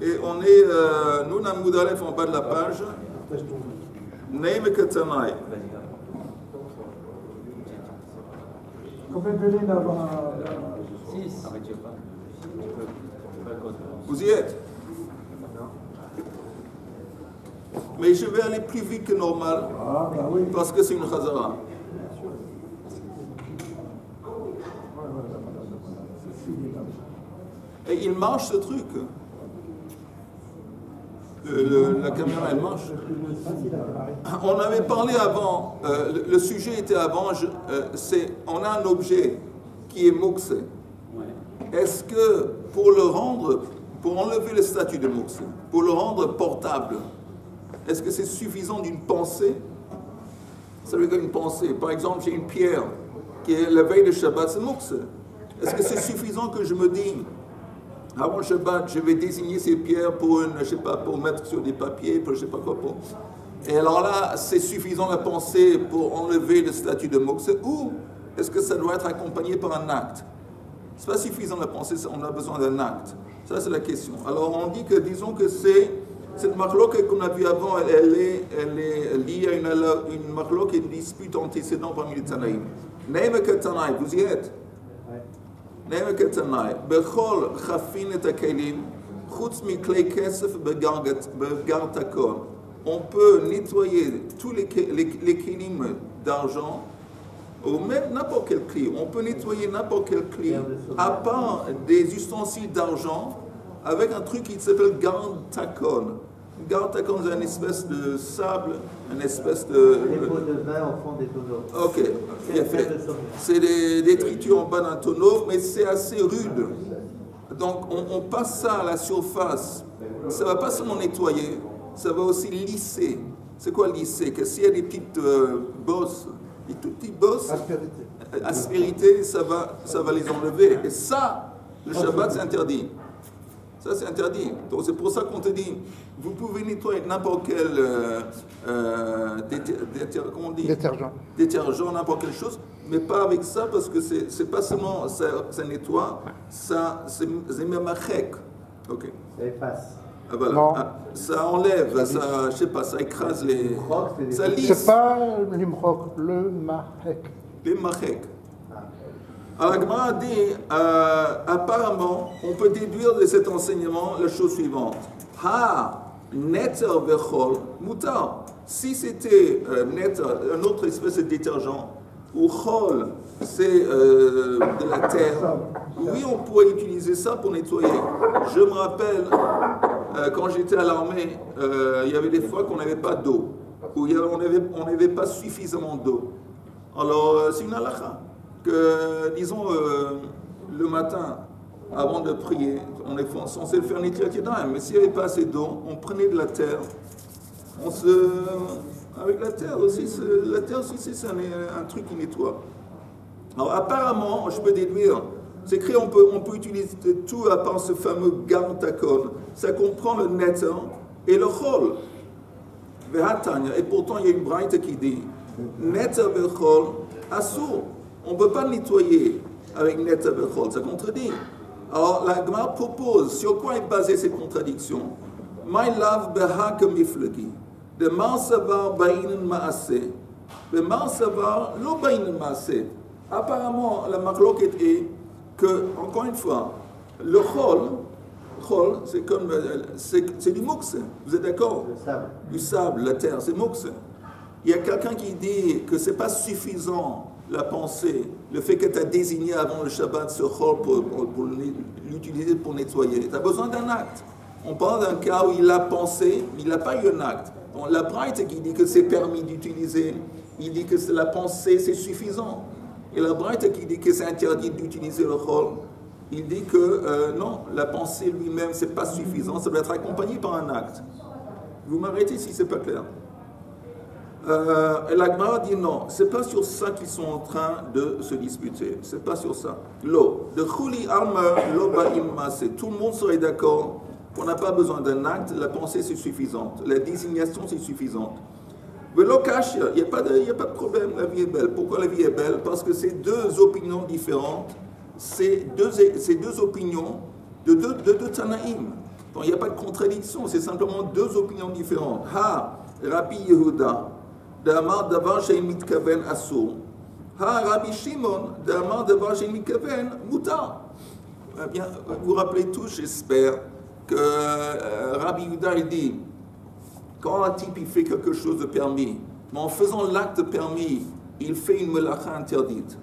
Et on est, nous, Namoud Aleph, en bas de la page. Neim Ketanai. Combien de lignes avant 6. Vous y êtes? Mais je vais aller plus vite que normal, parce que c'est une Khazara. Et il marche ce truc. La caméra, elle marche. On avait parlé avant, le sujet était avant, on a un objet qui est Mokse. Est-ce que pour le rendre, pour enlever le statut de Mokse, pour le rendre portable, est-ce que c'est suffisant d'une pensée? Ça veut dire une pensée. Par exemple, j'ai une pierre qui est la veille de Shabbat, c'est Mokse. Est-ce que c'est suffisant que je me dise, avant le Shabbat, je vais désigner ces pierres pour je sais pas, pour mettre sur des papiers, pour je sais pas quoi. Et alors là, c'est suffisant la pensée pour enlever le statut de Mokse, ou est-ce que ça doit être accompagné par un acte? C'est pas suffisant la pensée, on a besoin d'un acte. Ça, c'est la question. Alors, on dit que, disons que cette marloque qu'on a vue avant, elle est liée à une marloque et une dispute antécédente parmi les Tanaïm. Neime Ketanai, vous y êtes? Neime Ketanai. Bechol chafin et akelim, chutz miklei kesef begartakon. On peut nettoyer tous les kelim d'argent, ou même n'importe quel clé. On peut nettoyer n'importe quel clé, à part des ustensiles d'argent, avec un truc qui s'appelle gartakon. Gartakon, c'est une espèce de sable, une espèce de... Les pots de vin au fond des tonneaux. Ok, bien fait. C'est des tritures en bas d'un tonneau, mais c'est assez rude. Donc on passe ça à la surface. Ça ne va pas seulement nettoyer, ça va aussi lisser. C'est quoi lisser? Que s'il y a des petites bosses, des tout petites bosses, aspérité, ça va les enlever. Et ça, le Shabbat, c'est interdit. Ça, c'est interdit. Donc, c'est pour ça qu'on te dit, vous pouvez nettoyer n'importe quel détergent, n'importe quelle chose, mais pas avec ça, parce que c'est pas seulement ça nettoie, c'est memachek. Ok. Ça efface. Ah, voilà. Ça enlève, ça, je sais pas, ça écrase les... Ça lisse. C'est pas l'imrok, le mahek. Le mahek. Alors, la Gemara dit, apparemment, on peut déduire de cet enseignement la chose suivante. Ha, neter vechol, mutar. Si c'était neter, une autre espèce de détergent, ou chol, c'est de la terre, oui, on pourrait utiliser ça pour nettoyer. Je me rappelle, quand j'étais à l'armée, il y avait des fois qu'on n'avait pas d'eau, ou on n'avait pas suffisamment d'eau. Alors, c'est une halakha. Que, disons, le matin, avant de prier, on est censé faire Nitiyat Yadayim, mais s'il n'y avait pas assez d'eau, on prenait de la terre, avec la terre aussi, c'est un truc qui nettoie. Alors apparemment, je peux déduire, c'est écrit, on peut utiliser tout à part ce fameux gartakon, ça comprend le netter et le chol. Et pourtant, il y a une braïta qui dit, netter et chol, assour. On ne peut pas nettoyer avec Neter Bechol, ça contredit. Alors la Gemara propose, sur quoi est basée cette contradiction? My love behak miflagi. De marsavar bainin maase. De marsavar lo bainin maase. Apparemment, la marloquette est que, encore une fois, le chol, c'est comme, c'est du mokse. Vous êtes d'accord? Du sable, la terre, c'est mokse. Il y a quelqu'un qui dit que ce n'est pas suffisant la pensée, le fait que tu as désigné avant le Shabbat ce chol pour l'utiliser pour nettoyer. Tu as besoin d'un acte. On parle d'un cas où il a pensé, mais il n'a pas eu un acte. Donc, la Braïta qui dit que c'est permis d'utiliser, il dit que la pensée c'est suffisant. Et la Braïta qui dit que c'est interdit d'utiliser le chol, il dit que non, la pensée lui-même c'est pas suffisant, ça doit être accompagné par un acte. Vous m'arrêtez si c'est pas clair. Et la Gemara dit non, c'est pas sur ça qu'ils sont en train de se disputer, c'est pas sur ça. L'eau, de Khuli Alma, l'eau Ba'im, tout le monde serait d'accord qu'on n'a pas besoin d'un acte, la pensée c'est suffisante, la désignation c'est suffisante. Mais l'eau cache, il n'y a pas de problème, la vie est belle. Pourquoi la vie est belle? Parce que c'est deux opinions différentes, c'est deux opinions de deux Tanaïm. Donc il n'y a pas de contradiction, c'est simplement deux opinions différentes. Ha, Rabbi Yehuda, d'Amar Davar Shein Mitkaven Asur. Ha, Rabbi Shimon, d'Amar Davar Shein Mitkaven Mutar. Eh bien, vous vous rappelez tous, j'espère, que Rabbi Yehuda il dit, quand un type il fait quelque chose de permis, mais en faisant l'acte permis, il fait une melacha interdite.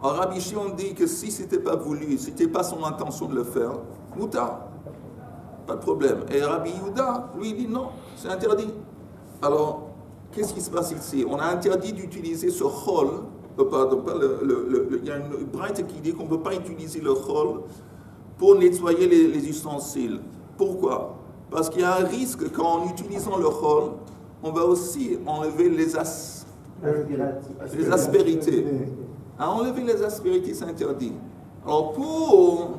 Alors Rabbi Shimon dit que si ce n'était pas voulu, si ce n'était pas son intention de le faire, mutar, pas de problème. Et Rabbi Yehuda, lui, il dit non, c'est interdit. Alors, qu'est-ce qui se passe ici? On a interdit d'utiliser ce chol, pardon, il y a une braïta qui dit qu'on ne peut pas utiliser le chol pour nettoyer les ustensiles. Pourquoi? Parce qu'il y a un risque qu'en utilisant le chol, on va aussi enlever les aspérités. À enlever les aspérités, c'est interdit. Alors pour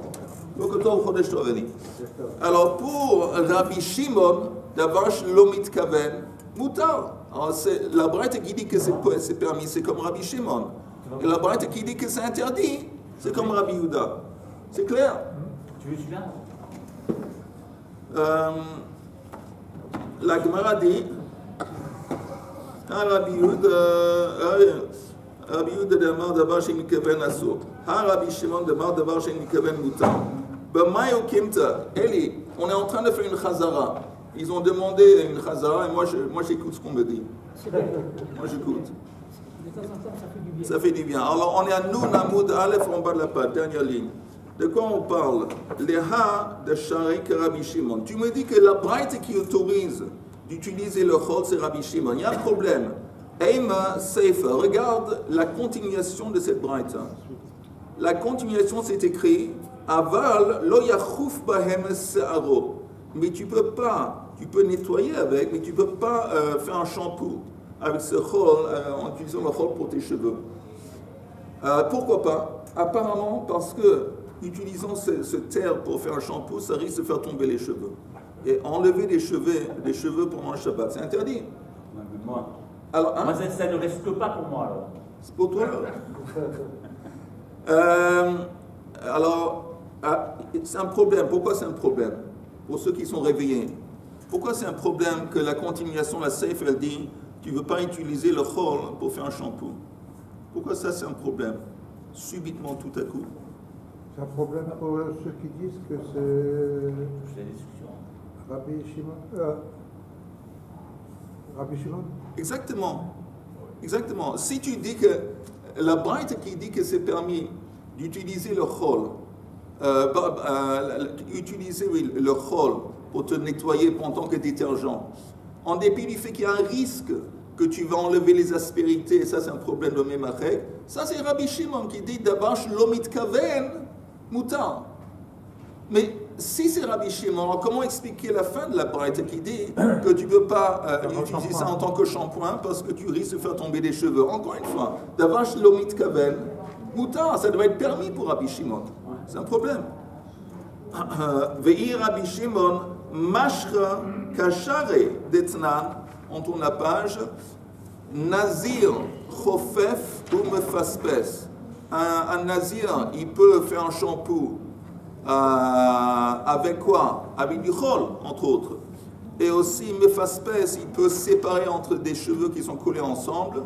Rabbi Shimon, Davash Lomit Kaven, Mutar. Alors c'est la braïta qui dit que c'est permis, c'est comme Rabbi Shimon. Et la braïta qui dit que c'est interdit, c'est comme Rabbi Yehuda. C'est clair? Tu veux celui-là? La Gemara dit, Rabbi Yehuda demande d'avoir chez Mikaven Asur. Rabbi Shimon demande d'avoir chez Mikaven Mutar. B'mayo Kimta, Eli, on est en train de faire une chazara. Ils ont demandé une chazara et moi j'écoute ce qu'on me dit. Moi j'écoute. Ça fait du bien. Alors on est à Nun Amoud Aleph en bas de la page, dernière ligne. De quoi on parle? Les ha de Sharik Rabbi Shimon. Tu me dis que la braïta qui autorise d'utiliser le chol, c'est Rabbi Shimon. Il y a un problème. Eima Seifa, regarde la continuation de cette braïta. La continuation, c'est écrit Aval lo yachouf bahem se'aro. Mais tu peux pas, tu peux nettoyer avec, mais tu peux pas faire un shampoo avec ce chol en utilisant le chol pour tes cheveux. Pourquoi pas? Apparemment parce que utilisant ce terre pour faire un shampoo, ça risque de faire tomber les cheveux. Et enlever les cheveux pendant un Shabbat, c'est interdit. Moi, alors, hein? moi ça ne reste pas pour moi alors. C'est pour toi. Alors, c'est un problème. Pourquoi c'est un problème? Pour ceux qui sont réveillés. Pourquoi c'est un problème que la continuation, la Seif, elle dit tu ne veux pas utiliser le chol pour faire un shampoo? Pourquoi ça c'est un problème? Subitement, tout à coup. C'est un problème pour ceux qui disent que c'est la discussion. Rabbi Shimon. Rabbi Shimon. Exactement. Exactement. Si tu dis que la braïta qui dit que c'est permis d'utiliser le chol, utiliser le chol pour te nettoyer pendant que détergent, en dépit du fait qu'il y a un risque que tu vas enlever les aspérités, ça c'est un problème de Memachek, ça c'est Rabbi Shimon qui dit d'Avash Lomit Kaven Mutar. Mais si c'est Rabbi Shimon, alors comment expliquer la fin de la braïta qui dit que tu ne peux pas utiliser ça en tant que shampoing parce que tu risques de faire tomber des cheveux? Encore une fois, d'Avash Lomit Kaven Mutar, ça doit être permis pour Rabbi Shimon. C'est un problème. Ve'i Rabbi Shimon Mashra Kashare Detnan, on tourne la page, Nazir Chofef ou Mefaspes. Un nazir, il peut faire un shampoo avec quoi? Avec du chol, entre autres. Et aussi, Mefaspes, il peut séparer entre des cheveux qui sont collés ensemble.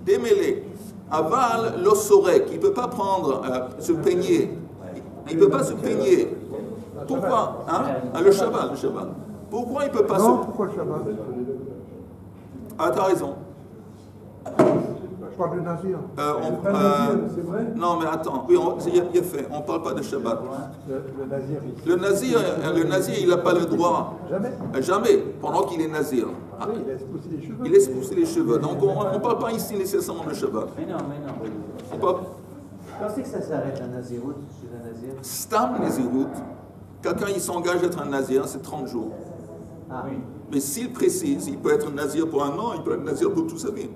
Démêler. Aval l'osorek, il ne peut pas prendre, se peigner. Il ne peut pas se peigner. Pourquoi? Le Shabbat. Pourquoi il ne peut pas Non, pourquoi le Shabbat? Ah, t'as raison. Je parle du Nazir. C'est vrai? Non, mais attends. Oui, il est fait. On ne parle pas de Shabbat. Le Nazir. Le Nazir, il n'a pas le droit. Jamais. Jamais, pendant qu'il est Nazir. Ah, il laisse pousser les cheveux. Il laisse pousser les cheveux. Donc, on ne parle pas ici nécessairement de Shabbat. Mais non. On parle Quand c'est que ça s'arrête un Nazirout chez un Nazir? Stam Nazirut. Quelqu'un, il s'engage à être un Nazir, c'est 30 jours. Ah oui. Mais s'il précise, il peut être Nazir pour un an, il peut être Nazir pour toute sa vie.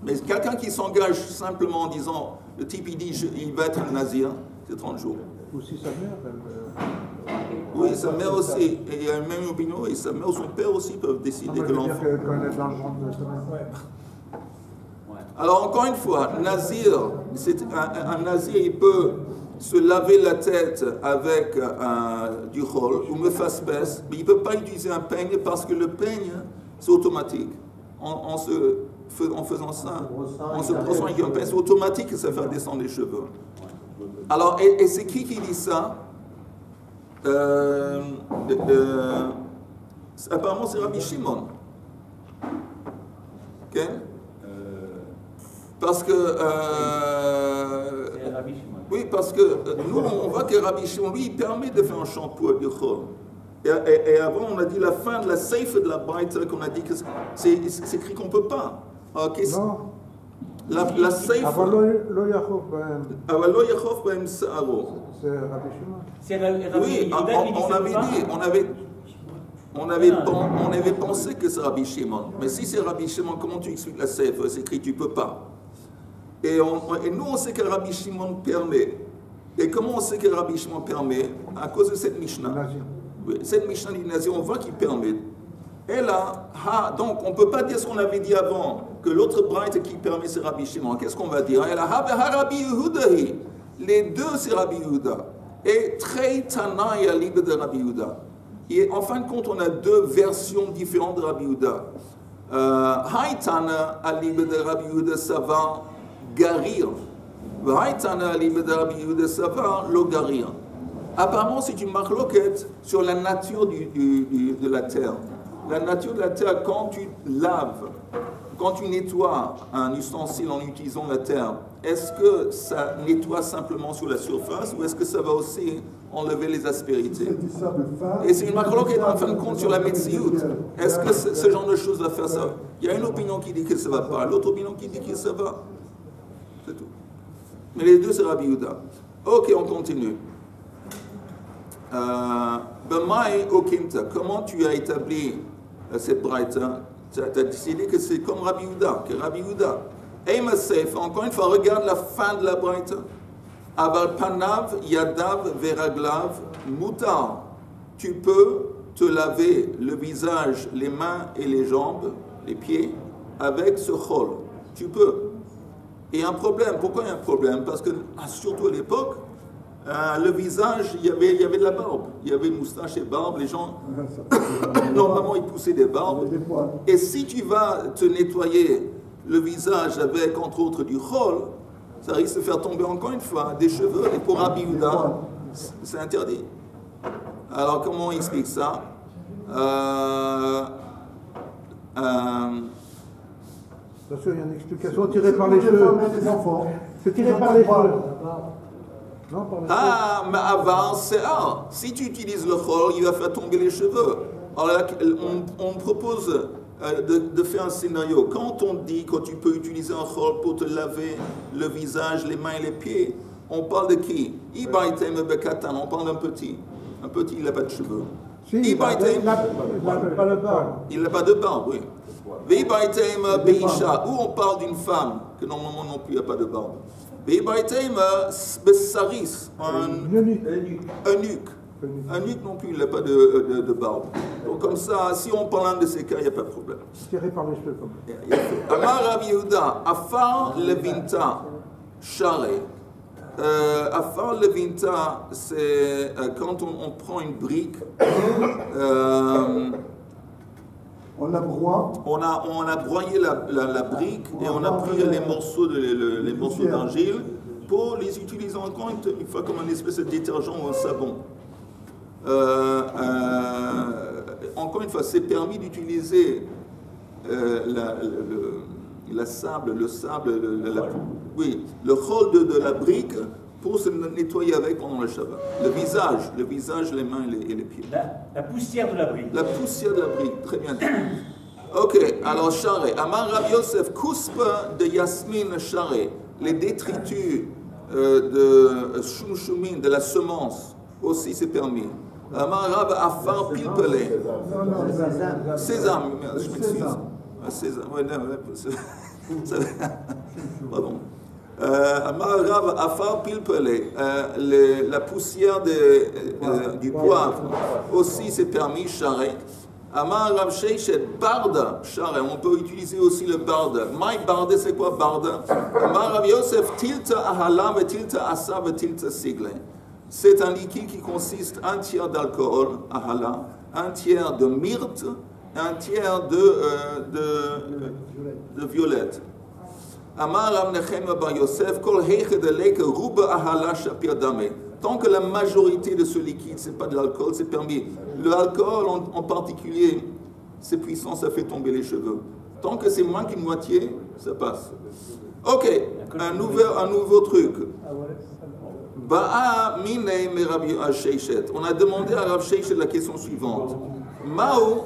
Mais quelqu'un qui s'engage simplement en disant, le type il dit il va être un Nazir, c'est 30 jours. Ou si sa mère, Oui, sa mère aussi, et il y a une même opinion, et sa mère ou son père aussi peuvent décider que l'enfant. quand elle est dans le ventre de sa mère. Alors encore une fois, Nazir, un Nazir, il peut se laver la tête avec du chol ou me fasse baisse, mais il ne peut pas utiliser un peigne parce que le peigne, c'est automatique. En faisant ça, en se brossant avec un peigne, c'est automatique que ça fait descendre les cheveux. Alors, et c'est qui dit ça? Apparemment, c'est Rabbi Shimon. Ok? Parce que... C'est Rabbi Shimon. Oui, parce que nous, on voit que Rabbi Shimon, lui, il permet de faire un shampoing avec du chol. Et avant, on a dit la fin de la seife de la braïta, qu'on a dit que c'est écrit qu'on ne peut pas. Okay. Non. La seife... Avalo Yachov Bahem. Sa'aro. C'est Rabbi Shimon. C'est Rabbi Oui, on avait pensé que c'est Rabbi Shimon. Mais si c'est Rabbi Shimon, comment tu expliques la seife? C'est écrit, tu ne peux pas. Et nous, on sait que Rabbi Shimon permet. Et comment on sait que Rabbi Shimon permet? À cause de cette Mishnah. Oui, cette Mishnah du Nazir, on voit qu'il permet. Et là, donc on ne peut pas dire ce qu'on avait dit avant, que l'autre braïta qui permet c'est Rabbi Shimon. Qu'est-ce qu'on va dire? Et là, Rabbi Yehudahi. Les deux, c'est Rabbi Yehuda. Et Trei Tanaï à libre de Rabbi Yehuda. Et en fin de compte, on a deux versions différentes de Rabbi Yehuda. Haïtana à libre de Rabbi Yehuda, ça va garir. Haïtana à libre de Rabbi Yehuda, ça va le garir. Apparemment, c'est une marloquette sur la nature de la terre. La nature de la terre, quand tu laves, quand tu nettoies un ustensile en utilisant la terre, est-ce que ça nettoie simplement sur la surface ou est-ce que ça va aussi enlever les aspérités? Et c'est une marloquette en fin de compte sur la Metsiout. Est-ce que ce genre de choses va faire ça? Il y a une opinion qui dit que ça ne va pas, l'autre opinion qui dit que ça va. C'est tout. Mais les deux, c'est Rabbi Yehuda. Ok, on continue. B'mai okimta, comment tu as établi cette braïta? Tu as décidé que c'est comme Rabbi Yehuda, que Rabbi Yehuda. Eima Seif, encore une fois, regarde la fin de la braïta. Aval panav, yadav, veraglav, mutar. Tu peux te laver le visage, les mains et les jambes, les pieds, avec ce chol. Tu peux. Et un problème, pourquoi il y a un problème? Parce que, surtout à l'époque, le visage, il y avait de la barbe. Il y avait une moustache et barbe. Les gens, normalement, ils poussaient des barbes. Et si tu vas te nettoyer le visage avec, entre autres, du chol, ça risque de faire tomber encore une fois des cheveux. Et pour Rabbi Yehuda, c'est interdit. Alors, comment on explique ça? Bien sûr, il y a une explication tirée par les cheveux. C'est tiré par les cheveux. Non, par les cheveux. Mais avant, c'est si tu utilises le chol, il va faire tomber les cheveux. Alors là, on propose de faire un scénario. Quand on dit que tu peux utiliser un chol pour te laver le visage, les mains et les pieds, on parle de qui? Ibaitem bekatan, on parle d'un petit. Un petit, il n'a pas de cheveux. Si, il n'a pas de barbe. Il n'a pas de barbe, oui. Veibaitem beisha, où on parle d'une femme, que normalement non plus il n'y a pas de barbe. Veibaitem bessaris, un eunuque. Un eunuque non plus, il n'a pas de barbe. Donc comme ça, si on parle de ces cas, il n'y a pas de problème. Tiré par les cheveux. Amar Rabbi Yehuda, afar levinta, share. Afar levinta, c'est quand on prend une brique. On la broie. On a broyé la brique et on a pris les morceaux d'argile pour les utiliser encore une fois comme une espèce de détergent ou un savon. Encore une fois, c'est permis d'utiliser le sable, le chol de la brique pour se nettoyer avec pendant le Shabbat. Le visage, les mains et les pieds. La poussière de la brique. La poussière de la brique, très bien dit. Ok, alors Charé. Amar Rav Yosef, Kuspa de Yasmin Charé. Les détritus de Shumshumin, de la semence, aussi c'est permis. Amar Rav Afar Pilpele. Sésame, je m'excuse. Sésame, ouais, non, pardon. Amarav Afar Pilpele, la poussière du poivre, aussi c'est permis, charret. Amar Rav Sheishet, Barda, Shara, on peut utiliser aussi le Barda. Maï Barda, c'est quoi Barda? Amar Rav Yosef, Tilta Ahala, Tilta Asa, Tilta Sigle. C'est un liquide qui consiste un tiers d'alcool, Ahala, un tiers de myrte, un tiers de violette. Amar Rav Nechem Bar Yosef, Kol Heiche de Leke, Ruba Ahala, Shapir Dame. Tant que la majorité de ce liquide, ce n'est pas de l'alcool, c'est permis. L'alcool, en particulier, c'est puissant, ça fait tomber les cheveux. Tant que c'est moins qu'une moitié, ça passe. Ok, un nouveau truc. Ba'a mine me Rabbi Sheishet. On a demandé à Rav Sheishet la question suivante. Mao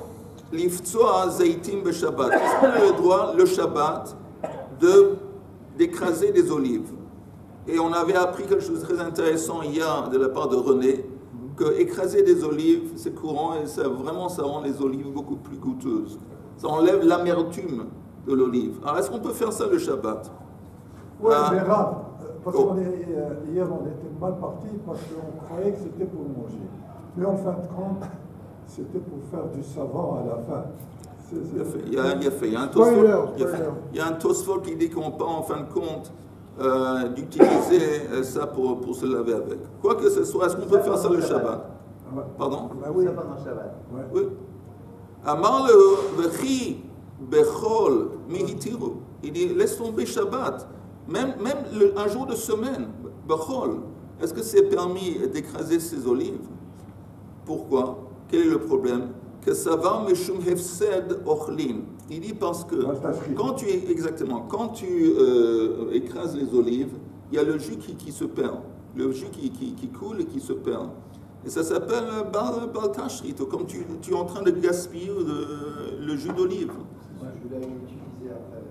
liftoa zeitim be Shabbat. Est-ce qu'on a le droit, le Shabbat, d'écraser des olives? Et on avait appris quelque chose de très intéressant hier de la part de René, que écraser des olives, c'est courant et ça rend les olives beaucoup plus goûteuses. Ça enlève l'amertume de l'olive. Alors, est-ce qu'on peut faire ça le Shabbat? Oui, mais Rav, parce hier on était mal parti parce qu'on croyait que c'était pour manger. Mais en fin de compte, c'était pour faire du savon à la fin. Il y a un Tosfot qui dit qu'on peut en fin de compte d'utiliser ça pour se laver avec. Quoi que ce soit, est-ce qu'on peut faire ça le Shabbat? Pardon? Oui, ça pendant le Shabbat. Oui. Amar le Vechi Bechol Mihitiru. Il dit laisse tomber Shabbat. Même un jour de semaine, Bechol. Est-ce que c'est permis d'écraser ces olives? Pourquoi? Quel est le problème? Que ça va meshum hefsed ochlin. Il dit parce que quand tu écrases les olives, il y a le jus qui se perd, le jus qui coule et qui se perd. Et ça s'appelle bal tashrit, comme tu es en train de gaspiller le jus d'olive. Moi, je voulais l'utiliser après.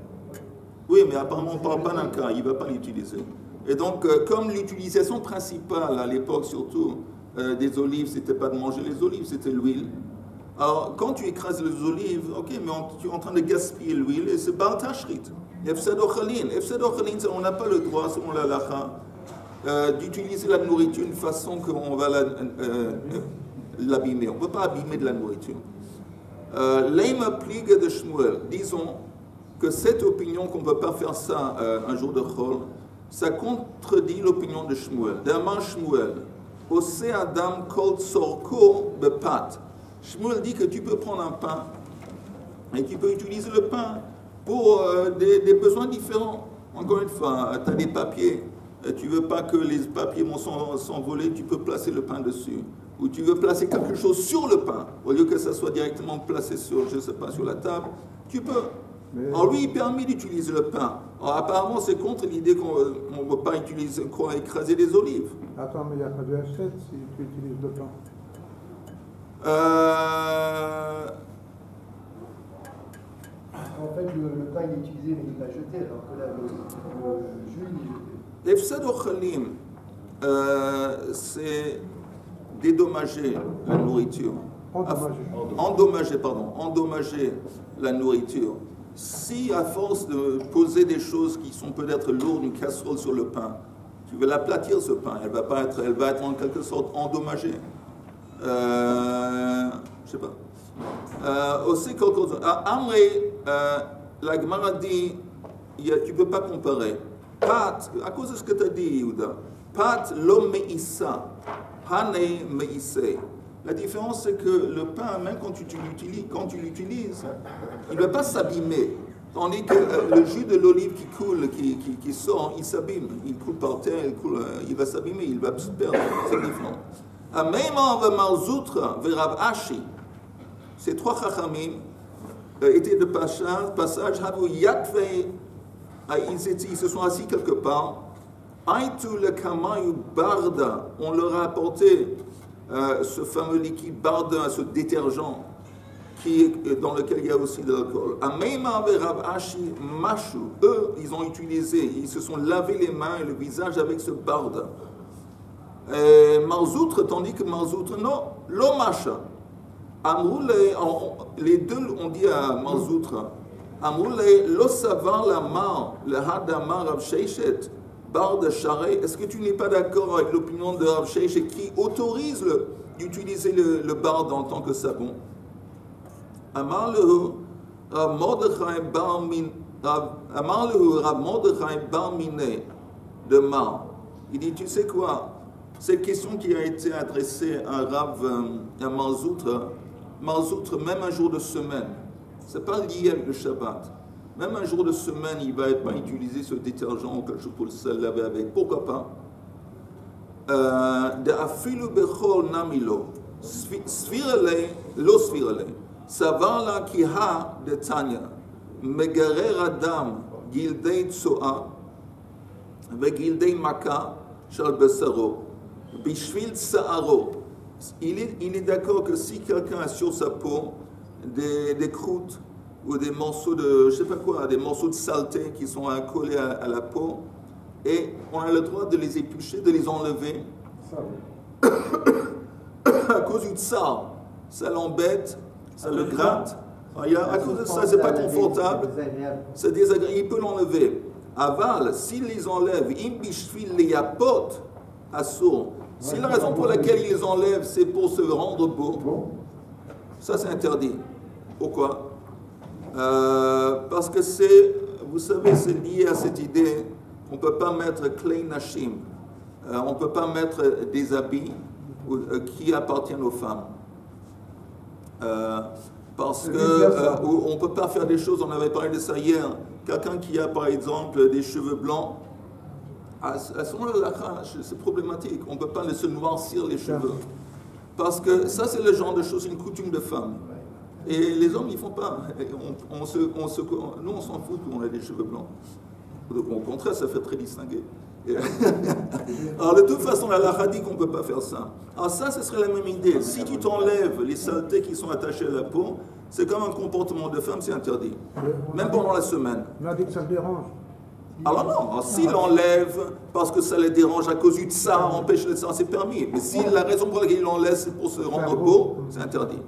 Oui, mais apparemment on ne parle pas d'un cas, il ne va pas l'utiliser. Et donc, comme l'utilisation principale à l'époque surtout des olives, c'était pas de manger les olives, c'était l'huile. Alors, quand tu écrases les olives, ok, mais tu es en train de gaspiller l'huile et c'est bal tashrit. Efsed ochalin. Efsed ochalin, on n'a pas le droit, selon la lacha, d'utiliser la nourriture d'une façon qu'on va l'abîmer. On ne peut pas abîmer de la nourriture. Leima pligue de Shmuel, disons que cette opinion qu'on ne peut pas faire ça un jour de Chol, ça contredit l'opinion de Shmuel. D'Amar Shmuel, Ose Adam kol tzorko bepat. Shmuel dit que tu peux prendre un pain et tu peux utiliser le pain pour des besoins différents. Encore une fois, tu as des papiers, tu ne veux pas que les papiers vont s'envoler, tu peux placer le pain dessus. Ou tu veux placer quelque chose sur le pain, au lieu que ça soit directement placé sur, je sais pas, sur la table, tu peux. Alors lui, il permet d'utiliser le pain. Alors apparemment, c'est contre l'idée qu'on ne veut pas utiliser, qu'on va écraser des olives. Attends, mais il n'y a pas de H7 si tu utilises le pain. En fait, le pain il est utilisé, mais il l'a jeté, alors que là, le jus, il est jeté. L'efsad ochalim, c'est dédommager la nourriture. Endommager la nourriture. Si à force de poser des choses qui sont peut-être lourdes, une casserole sur le pain, tu veux l'aplatir ce pain, elle va être en quelque sorte endommagée. Je sais pas. Aussi, Amré, la Gemara dit, tu ne peux pas comparer. Pat, à cause de ce que tu as dit, Yehuda, Pat lo meissa, hane meissé. La différence, c'est que le pain, même quand tu l'utilises, il ne va pas s'abîmer. Tandis que le jus de l'olive qui coule, qui sort, il s'abîme. Il coule par terre, il va s'abîmer, il va se perdre. C'est différent. Ameima ve Marzoutra ve Rav Ashi. Ces trois chachamim étaient de passage, Havu Yakve, ils se sont assis quelque part. Aitu le Kamayu Barda, on leur a apporté ce fameux liquide Barda, ce détergent dans lequel il y a aussi de l'alcool. Ameima ve Rav Ashi Mashu, eux, ils ont utilisé, ils se sont lavé les mains et le visage avec ce Barda. Marzoutre, tandis que Marzoutre, non, l'Omasha. Amroule, les deux ont dit à Marzoutre, Amroule, l'Osavar la mar, le Hadamar Rav Sheishet, Bar de Charé, est-ce que tu n'es pas d'accord avec l'opinion de Rav Sheishet qui autorise d'utiliser le barde en tant que savon? אמר לו רב מרדכי בר מיני de Mar. Il dit, tu sais quoi, cette question qui a été adressée à Rav Marzoutre, même un jour de semaine, c'est pas lié avec le Shabbat. Même un jour de semaine, il va pas utiliser ce détergent ou quelque chose pour le laver avec. Pourquoi pas? De afilu bechol namilo, svirele, lo svirele, savar la kiha de Tanya, megarer adam gildei tsoa, וגילדי מכה של בשרו, בשביל צערו. Il est d'accord que si quelqu'un a sur sa peau des croûtes ou des morceaux de, je sais pas quoi, des morceaux de saleté qui sont collés à la peau, et on a le droit de les éplucher, de les enlever, à cause du tsar. Ça l'embête, ça le gratte. À cause de ça, c'est pas confortable, c'est désagréable, il peut l'enlever. Aval, s'il les enlève, im bishvil les yapot, assour. Si la raison pour laquelle il les enlève, c'est pour se rendre beau, ça c'est interdit. Pourquoi? Parce que c'est, vous savez, c'est lié à cette idée qu'on ne peut pas mettre klei nashim, on ne peut pas mettre des habits qui appartiennent aux femmes. Parce qu'on ne peut pas faire des choses, on avait parlé de ça hier. Quelqu'un qui a par exemple des cheveux blancs, à ce moment-là, c'est problématique. On ne peut pas se noircir les cheveux. Parce que ça, c'est le genre de choses, une coutume de femme. Et les hommes, ils ne font pas. Nous, on s'en fout qu'on a des cheveux blancs. Au contraire, ça fait très distingué. Alors, de toute façon, la halakha dit qu'on ne peut pas faire ça. Alors, ça, ce serait la même idée. Si tu t'enlèves les saletés qui sont attachées à la peau, c'est comme un comportement de femme, c'est interdit. Même pendant la semaine. On a dit que ça le dérange. Alors non, s'il enlève parce que ça le dérange à cause du tsar, empêche le tsar, c'est permis. Mais si la raison pour laquelle il enlève, c'est pour se rendre beau, c'est interdit.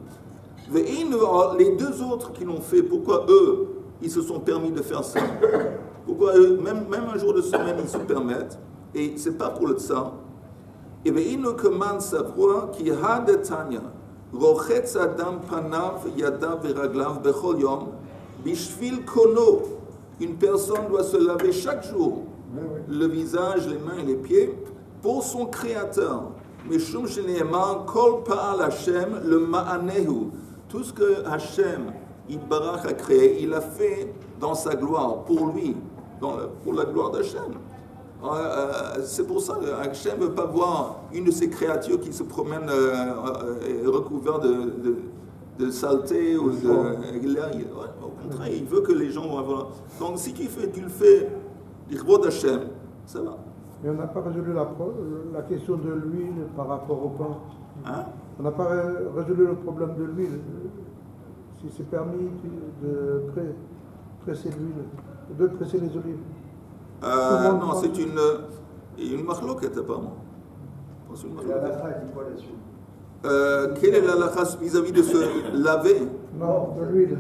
Les deux autres qui l'ont fait, pourquoi eux, ils se sont permis de faire ça? Pourquoi eux, même un jour de semaine, ils se permettent? Et c'est pas pour le tsar. Et ve'inu keman savroa ki ha de Tanya, rochetz adam panav yadav veraglav bechol yom, bishvil kono. Une personne doit se laver chaque jour le visage, les mains et les pieds pour son créateur. Mishum sheneemar kol pa'al Hashem le ma'anehu. Tout ce que Hashem, Yitbarach, a créé, il a fait dans sa gloire, pour lui, pour la gloire d'Hashem. C'est pour ça que Hachem ne veut pas voir une de ces créatures qui se promène recouverte de saleté ou de... Au contraire, il veut que les gens vont avoir... Donc si tu le fais, l'Ichvod Hachem, ça va. Mais on n'a pas résolu la question de l'huile par rapport au pain. Hein? On n'a pas résolu le problème de l'huile. Si c'est permis de presser l'huile, de presser les olives. Non, c'est une machloket apparemment. La halakha dit quoi là-dessus? Quelle est la halakha vis-à-vis de se laver? Non, de l'huile.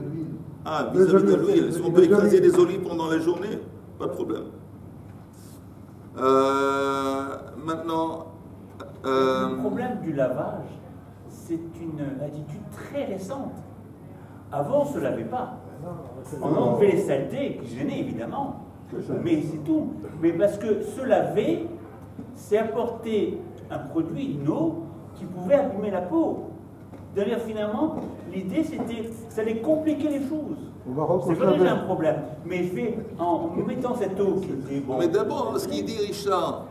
Ah, vis-à-vis de l'huile. Si on peut écraser des olives pendant la journée, pas de problème. Maintenant... Le problème du lavage, c'est une attitude très récente. Avant, on ne se lavait pas. On enlevait les saletés, qui gênaient évidemment. Mais c'est tout. Mais parce que se laver, c'est apporter un produit, une eau, qui pouvait abîmer la peau. D'ailleurs, finalement, l'idée, c'était, ça allait compliquer les choses. C'est pas déjà un problème. Mais fait, en mettant cette eau qui était bon. Mais d'abord, ce qu'il dit Richard,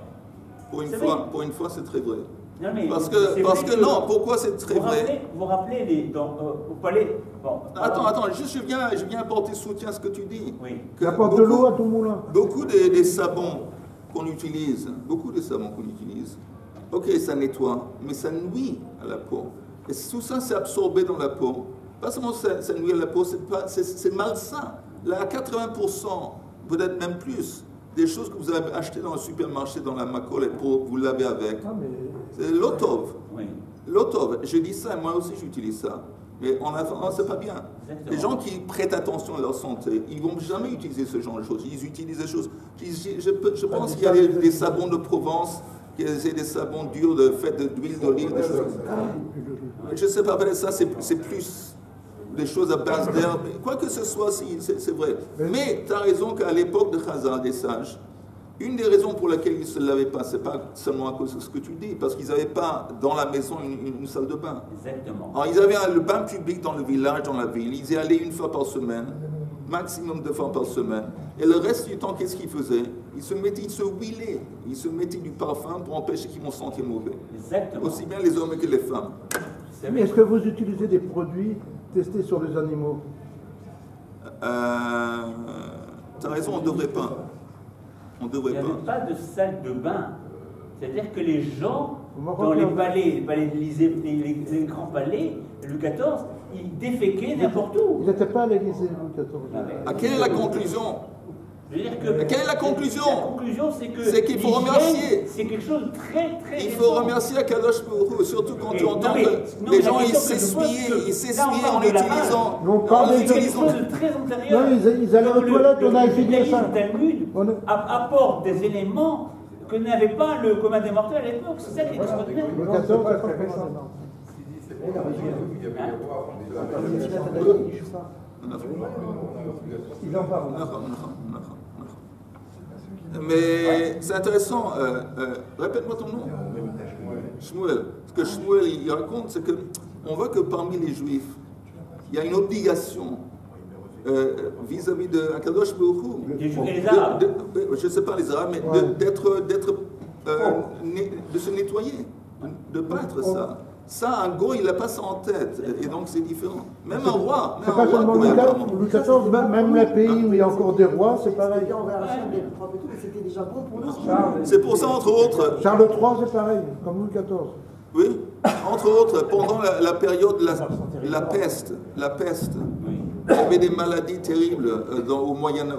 pour une fois, c'est très vrai. Non, mais parce que non, pourquoi c'est très vrai? Vous rappelez au palais. Bon, attends, juste je viens apporter soutien à ce que tu dis. Oui. Apporte de l'eau à ton moulin. Beaucoup des savons qu'on utilise, ok, ça nettoie, mais ça nuit à la peau. Et tout ça, c'est absorbé dans la peau. Pas seulement ça nuit à la peau, c'est malsain. Là, à 80%, peut-être même plus, des choses que vous avez achetées dans le supermarché, dans la macolette, pour vous laver avec. C'est l'otov. Oui. L'otov, je dis ça, moi aussi j'utilise ça. Mais en attendant, c'est pas bien. Exactement. Les gens qui prêtent attention à leur santé, ils ne vont jamais utiliser ce genre de choses. Ils utilisent des choses. Je pense qu'il y a des savons de Provence, c'est des savons durs faits d'huile d'olive, des choses comme ça. Je ne sais pas, ça c'est plus. des choses à base d'herbe, quoi que ce soit, c'est vrai. Mais tu as raison qu'à l'époque de Chazal, des sages, une des raisons pour laquelle ils ne se lavaient pas, c'est pas seulement à cause de ce que tu dis, parce qu'ils n'avaient pas dans la maison une salle de bain. Exactement. Alors ils avaient le bain public dans le village, dans la ville, ils y allaient une fois par semaine, maximum 2 fois par semaine. Et le reste du temps, qu'est-ce qu'ils faisaient? Ils se huilaient, ils se mettaient du parfum pour empêcher qu'ils vont se sentir mauvais. Exactement. Aussi bien les hommes que les femmes. Est-ce que vous utilisez des produits testés sur les animaux? Tu as raison, on ne devrait pas. On ne Il devrait n'y avait pas. pas de salle de bain. C'est-à-dire que les gens, dans les palais de l'Élysée, les grands palais, Louis XIV, ils déféquaient n'importe où. Ils n'étaient pas à l'Élysée, Louis XIV. Ah, quelle est la conclusion? Je veux dire que quelle est la conclusion? La conclusion, c'est que qu'il faut remercier. C'est quelque chose de très, très Il faut récent. remercier Akadosh Baruch Hu, surtout quand tu entends non, que les gens ils s'essuyaient en utilisant. Non, pas C'est quelque chose de très antérieur. Non, ils allaient aux toilettes, on a étudié ça. Le Talmud apporte des éléments que n'avait pas le commun des mortels à l'époque. C'est ça qui est extraordinaire. Louis XIV, c'est pas très récent. Il en parle. Mais c'est intéressant. Répète-moi ton nom. Shmuel. Ce que Shmuel il raconte, c'est qu'on voit que parmi les Juifs, il y a une obligation vis-à-vis de Akadosh Baruch Hu. Les Arabes. Je ne sais pas les Arabes, mais de se nettoyer, de ne pas être ça. Ça, un goy, il n'a pas ça en tête, et donc c'est différent. Même un roi. C'est pas seulement Louis XIV, même les pays où il y a encore des rois, c'est pareil. C'était déjà bon pour nous. C'est pour ça, entre autres. Charles III, c'est pareil, comme Louis XIV. Oui, entre autres, pendant la période de la peste, il y avait des maladies terribles au Moyen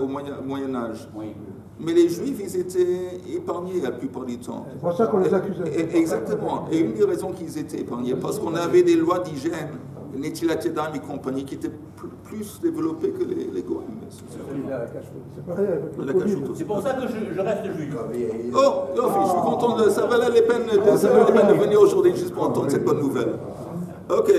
Âge. Oui. Mais les Juifs, ils étaient épargnés la plupart du temps. C'est pour ça qu'on les accusait. Exactement. Et une des raisons qu'ils étaient épargnés, parce qu'on avait des lois d'hygiène, Netilat Yadayim et compagnie, qui étaient plus développées que les Goïms. C'est pareil avec le Covid. C'est pour ça que je reste juif. Oh, je suis content de ça. Valait la peine de venir aujourd'hui juste pour entendre cette bonne nouvelle. Ok.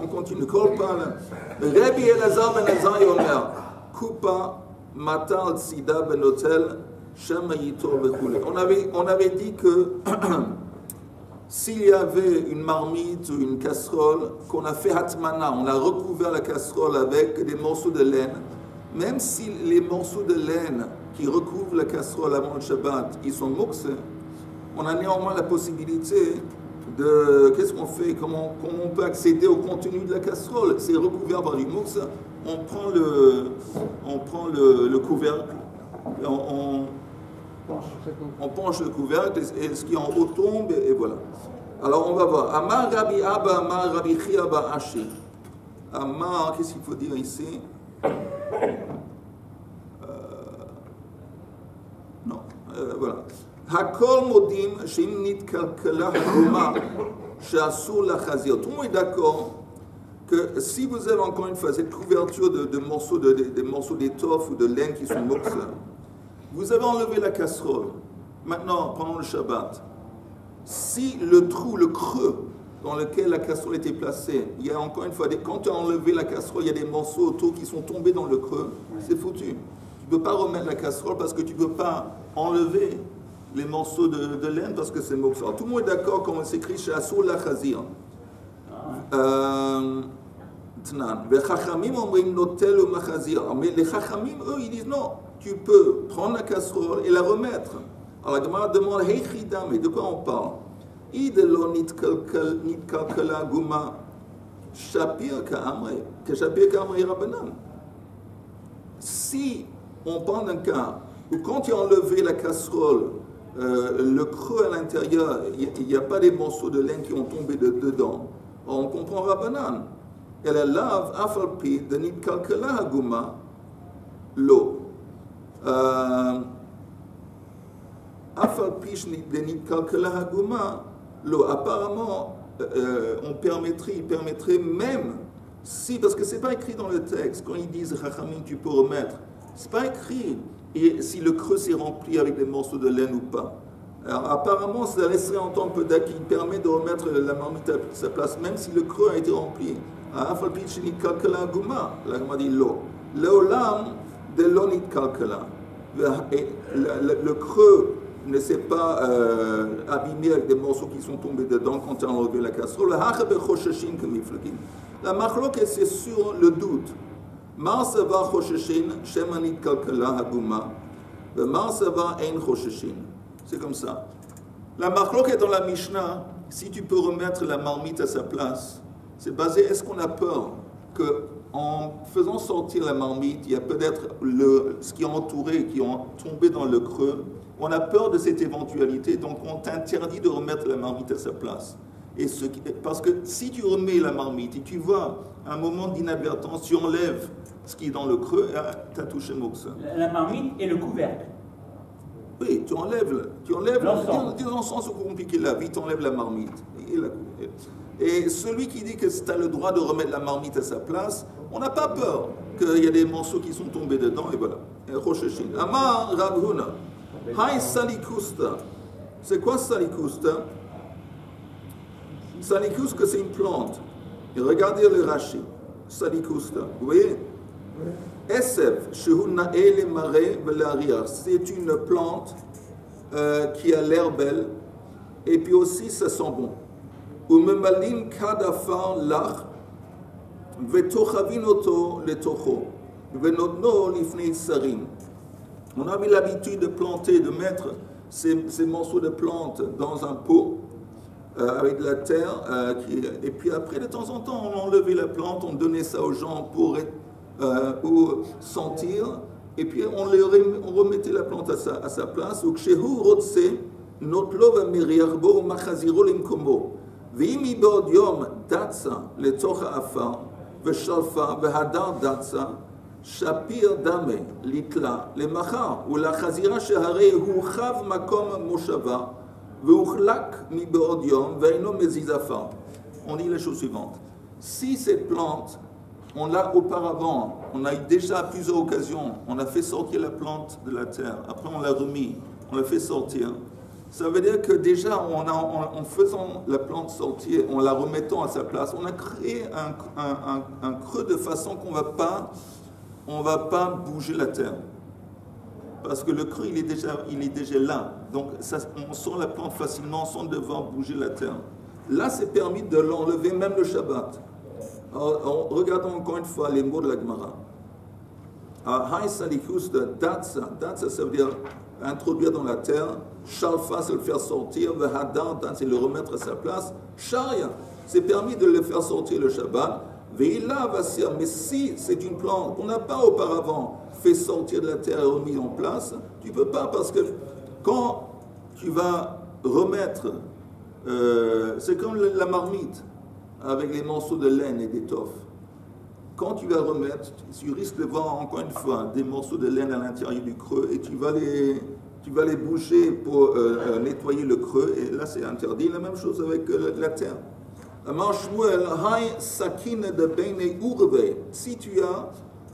On continue. Rabbi Elazar ben Azai Omer, Kupa Matal Sida ben Otel, Shem Yitor Bechoule. On avait dit que s'il y avait une marmite ou une casserole, qu'on a fait hatmana, on a recouvert la casserole avec des morceaux de laine, même si les morceaux de laine qui recouvrent la casserole avant le Shabbat, ils sont mouxés, on a néanmoins la possibilité de... Qu'est-ce qu'on fait? Comment on peut accéder au contenu de la casserole? C'est recouvert par du mouxe, on prend le couvercle, on penche le couvercle et ce qui est en haut tombe et voilà. Alors on va voir. Amar Rabbi Abba, Amar Rabbi Chia Bar Ashi. Amar, qu'est-ce qu'il faut dire ici? Non, voilà. Hakol modim sheim nitkalkala hakoma she'asur lachazir. Tout le monde est d'accord que si vous avez encore une fois cette couverture de morceaux des morceaux d'étoffe ou de laine qui sont moxés, vous avez enlevé la casserole. Maintenant, pendant le Shabbat, si le trou, le creux dans lequel la casserole était placée, il y a encore une fois, quand tu as enlevé la casserole, il y a des morceaux autour qui sont tombés dans le creux, c'est foutu. Tu ne peux pas remettre la casserole parce que tu ne peux pas enlever les morceaux de laine parce que c'est moxé. Tout le monde est d'accord quand on s'écrit chez Asur la Chazir. Mais les Chachamim, eux, ils disent non, tu peux prendre la casserole et la remettre. Alors la Gemara demande, hey Chida, mais de quoi on parle? Idelo nitkalkala guma shapir ka'amre, que shapir ka'amre rabbanan. Si on prend un cas où quand tu as enlevé la casserole, le creux à l'intérieur, il n'y a pas des morceaux de laine qui ont tombé dedans, on comprend rabbanan. Elle lave afalpi de nitkalkala guma l'eau. Apparemment, il permettrait même, si, parce que ce n'est pas écrit dans le texte, quand ils disent Chachamim, tu peux remettre, ce n'est pas écrit et si le creux s'est rempli avec des morceaux de laine ou pas. Alors, apparemment, ça laisserait entendre peut-être qu'il permet de remettre la marmite à sa place, même si le creux a été rempli. אף על פי שנתקלקלה עגומה, l'agma dit לא. לעולם דלא נתקלקלה. Le creux ne s'est pas abîmé avec des morceaux qui sont tombés dedans quand on a enlevé la casserole. La marloquette, c'est sur le doute. Marsava chosheshin, shemanit kalkala haguma, marsava ein chosheshin. C'est comme ça. La marloquette dans la Mishnah, si tu peux remettre la marmite à sa place, c'est basé, est-ce qu'on a peur qu'en faisant sortir la marmite, il y a peut-être ce qui est entouré, qui est tombé dans le creux. On a peur de cette éventualité, donc on t'interdit de remettre la marmite à sa place. Parce que si tu remets la marmite et tu vois un moment d'inadvertance, tu enlèves ce qui est dans le creux, tu as touché Moksa. La marmite et le couvercle. Oui, tu enlèves l'encens, c'est compliqué la vie, tu enlèves la marmite. Et celui qui dit que tu as le droit de remettre la marmite à sa place, on n'a pas peur qu'il y a des morceaux qui sont tombés dedans, et voilà. Amar Rav Huna. Hai salikusta. C'est quoi salikusta? Salikusta, c'est une plante. Et regardez le Rashi. Salikusta. Vous voyez? Esef, shehuna ele mare velariach. C'est une plante qui a l'air belle et puis aussi ça sent bon. Umemalin kadafar lach vetochavin oto letocho venotno lifnei sarim. On avait l'habitude de planter, de mettre ces morceaux de plantes dans un pot avec de la terre. Et puis après, de temps en temps, on enlevait la plante, on donnait ça aux gens pour sentir. Et puis on remettait la plante à sa place. Shapir dame litla le machar ou la chazira shehare hu chav makom moshava veuchlak mi be'od yom ve'ino mezizafa. On dit la chose suivante. Si cette plante, on l'a auparavant, on a eu déjà à plusieurs occasions, on a fait sortir la plante de la terre, après on l'a remis, on l'a fait sortir, ça veut dire que déjà en faisant la plante sortir, en la remettant à sa place, on a créé un creux de façon qu'on ne va pas bouger la terre. Parce que le creux, il est déjà là. Donc, on sent la plante facilement sans devoir bouger la terre. Là, c'est permis de l'enlever même le Shabbat. Alors, regardons encore une fois les mots de la Gemara. Hai salikus de datsa. Datsa, ça veut dire introduire dans la terre. Shalfa, c'est le faire sortir. Vehadar, c'est le remettre à sa place. Sharia, c'est permis de le faire sortir le Shabbat. Mais si c'est une plante qu'on n'a pas auparavant fait sortir de la terre et remis en place, tu ne peux pas, parce que quand tu vas remettre, c'est comme la marmite avec les morceaux de laine et d'étoffe. Quand tu vas remettre, tu risques de voir encore une fois des morceaux de laine à l'intérieur du creux et tu vas les boucher pour nettoyer le creux, et là c'est interdit. La même chose avec la terre. Si tu as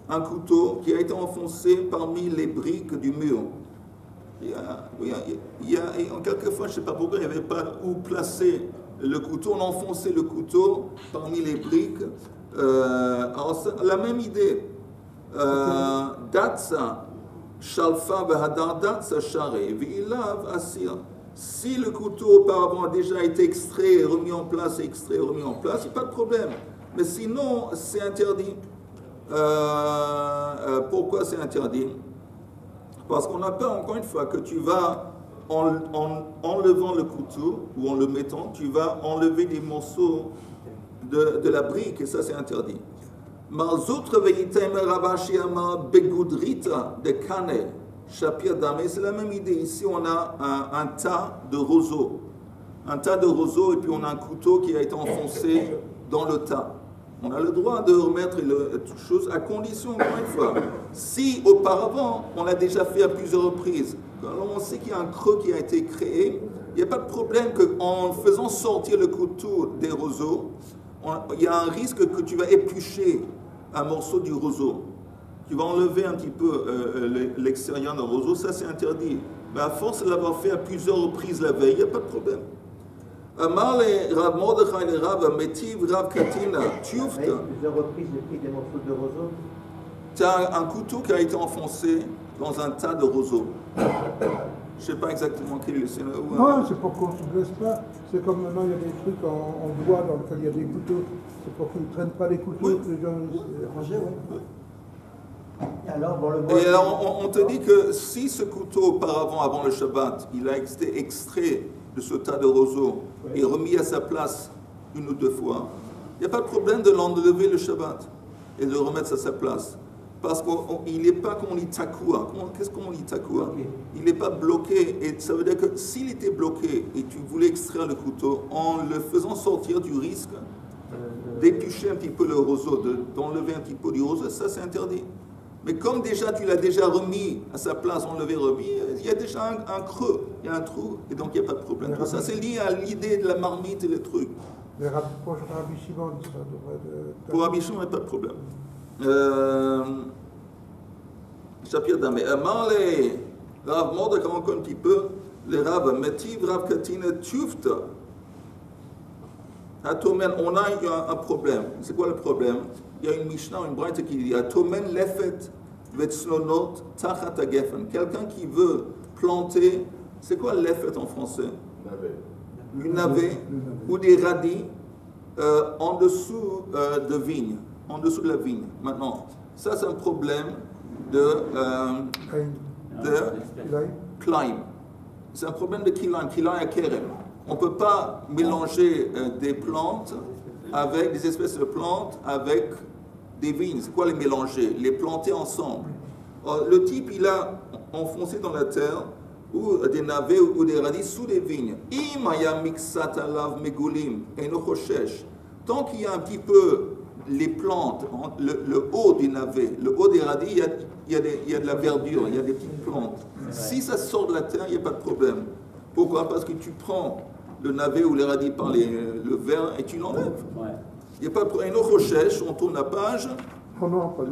un couteau qui a été enfoncé parmi les briques du mur, quelquefois, je ne sais pas pourquoi, il n'y avait pas où placer le couteau, on enfonçait le couteau parmi les briques. Alors, la même idée, Datsa, Shalfa, Vehadar, Datsa, Share, Vilav, Asir. Si le couteau auparavant a déjà été extrait, remis en place, extrait, remis en place, il n'y a pas de problème. Mais sinon, c'est interdit. Pourquoi c'est interdit? Parce qu'on a peur, encore une fois, que tu vas, en enlevant le couteau, ou en le mettant, tu vas enlever des morceaux de la brique, et ça c'est interdit. Marzoutre veitem ravashiama begudrita de kane. Shapir dame, c'est la même idée. Ici, on a un tas de roseaux. Un tas de roseaux, et puis on a un couteau qui a été enfoncé dans le tas. On a le droit de remettre toute chose, à condition, encore une fois, si auparavant, on l'a déjà fait à plusieurs reprises, alors on sait qu'il y a un creux qui a été créé, il n'y a pas de problème qu'en faisant sortir le couteau des roseaux, il y a un risque que tu vas éplucher un morceau du roseau. Tu vas enlever un petit peu l'extérieur d'un roseau, ça c'est interdit. Mais à force de l'avoir fait à plusieurs reprises la veille, il n'y a pas de problème. אמר לרב מרדכי לרב מטיב רב קטינה, תיופתא. Plusieurs reprises, j'ai pris des morceaux de roseau. Tu as un couteau qui a été enfoncé dans un tas de roseaux. Je ne sais pas exactement quel est le scénario. Non, c'est pour qu'on ne se blesse pas. C'est comme maintenant, il y a des trucs en bois dans lesquels il y a des couteaux. C'est pour qu'ils ne traînent pas les couteaux, Oui. que les gens rangés, oui. Alors, bon, le mot. Et alors, on te dit que si ce couteau, auparavant, avant le Shabbat, il a été extrait de ce tas de roseaux et remis à sa place une ou deux fois, il n'y a pas de problème de l'enlever le Shabbat et de le remettre à sa place. Parce qu'il n'est pas, comme on dit, takua. Qu'est-ce qu'on dit takua? Il n'est pas bloqué. Et ça veut dire que s'il était bloqué et tu voulais extraire le couteau, en le faisant sortir du risque d'éplucher un petit peu le roseau, d'enlever un petit peu du roseau, ça c'est interdit. Mais comme déjà tu l'as déjà remis à sa place, enlevé, remis, il y a déjà un creux, il y a un trou, et donc il n'y a pas de problème. Tout ça c'est lié à l'idée de la marmite et les trucs. Mais pour Rabbi Shimon, ça devrait... Pour Rabbi Shimon, il n'y a pas de problème. Chapitre d'Amé. Amar les Rav Mordechai encore un petit peu, les Rav Metiv, Rav Katina, Tufta. Atomen, on a un problème. C'est quoi le problème? Il y a une Mishnah, une braïta qui dit Atomen lefet vetslonot tachat agefen. Quelqu'un qui veut planter, c'est quoi lefet en français? Une navet ou des radis en dessous de vigne, en dessous de la vigne. Maintenant, ça c'est un problème de climb. C'est un problème de kilaim à kerem. On ne peut pas mélanger des plantes avec des espèces de plantes avec des vignes. C'est quoi les mélanger? Les planter ensemble. Le type, il a enfoncé dans la terre ou des navets ou des radis sous des vignes. Tant qu'il y a un petit peu les plantes, le haut du navet, le haut des radis, il y a de la verdure, il y a des petites plantes. Si ça sort de la terre, il n'y a pas de problème. Pourquoi? Parce que tu prends le navet ou les radis par le verre et tu l'enlèves. Il n'y a pas de problème. On tourne la page.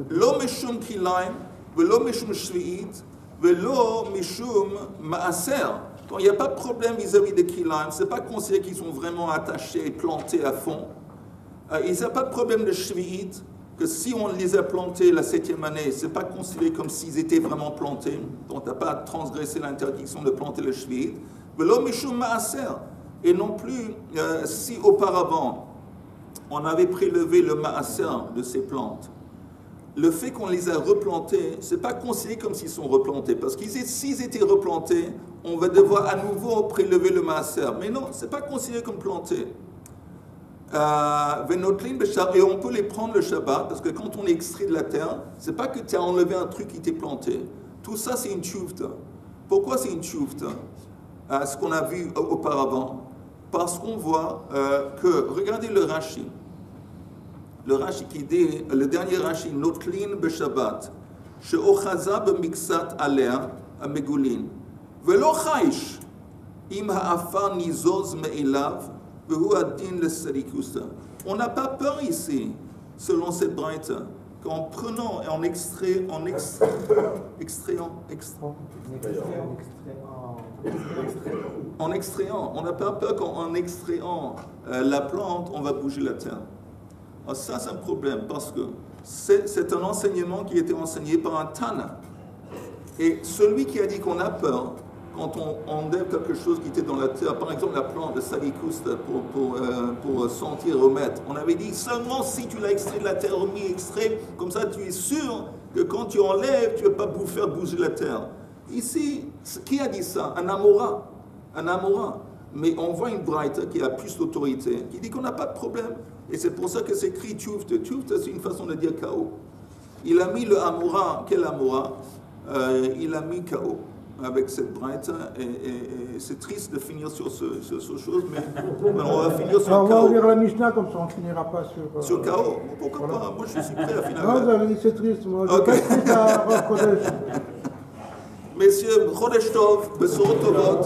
Lo mishum kilaim, velo mishum shvi'it, velo mishum ma'aser. Donc il n'y a pas de problème vis-à-vis des kilaim. Ce n'est pas considéré qu'ils sont vraiment attachés et plantés à fond. Il n'y a pas de problème de shvi'it, que si on les a plantés la 7e année, ce n'est pas considéré comme s'ils étaient vraiment plantés. Donc tu n'as pas transgressé l'interdiction de planter le shvi'it. Velo mishum ma'aser. Et non plus, si auparavant, on avait prélevé le ma'aser de ces plantes, le fait qu'on les a replantés, ce n'est pas considéré comme s'ils sont replantés. Parce que s'ils étaient replantés, on va devoir à nouveau prélever le ma'aser. Mais non, ce n'est pas considéré comme planté. Et on peut les prendre le Shabbat, parce que quand on est extrait de la terre, ce n'est pas que tu as enlevé un truc qui t'est planté. Tout ça, c'est une tchoufta. Pourquoi c'est une tchoufta? Ce qu'on a vu auparavant. Parce qu'on voit que, regardez le Rashi. Le Rashi qui dit, le dernier Rashi, Notlin b'Shabbat, she'ochaza b'miksat alea amegulin, velo chaish, im ha'afar nizoz me'ilav, vehu adin le-sarikusta. On n'a pas peur ici, selon cette braïta, qu'en prenant et en extrayant, on n'a pas peur qu'en extrayant la plante, on va bouger la terre. Alors ça, c'est un problème, parce que c'est un enseignement qui a été enseigné par un Tana. Et celui qui a dit qu'on a peur, quand on enlève quelque chose qui était dans la terre, par exemple la plante de Salikusta pour sentir, remettre, on avait dit seulement si tu l'as extrait de la terre, remis, extrait, comme ça tu es sûr que quand tu enlèves, tu ne vas pas faire bouger la terre. Ici, qui a dit ça? Un Amora. Un Amora. Mais on voit une braïta qui a plus d'autorité, qui dit qu'on n'a pas de problème. Et c'est pour ça que c'est écrit Tufta. Tufta, c'est une façon de dire KO. Il a mis le Amora. Quel Amora? Il a mis KO avec cette braïta. Et c'est triste de finir sur ce chose, mais on va finir sur on KO. va ouvrir la Mishnah comme ça, on ne finira pas sur... Sur KO? Pourquoi pas? Moi, je suis prêt à finir. Non, vous avez dit c'est triste. Moi, je pas triste à Rosh Chodesh. Messieurs, Chodesh Tov, Besorot Tovot.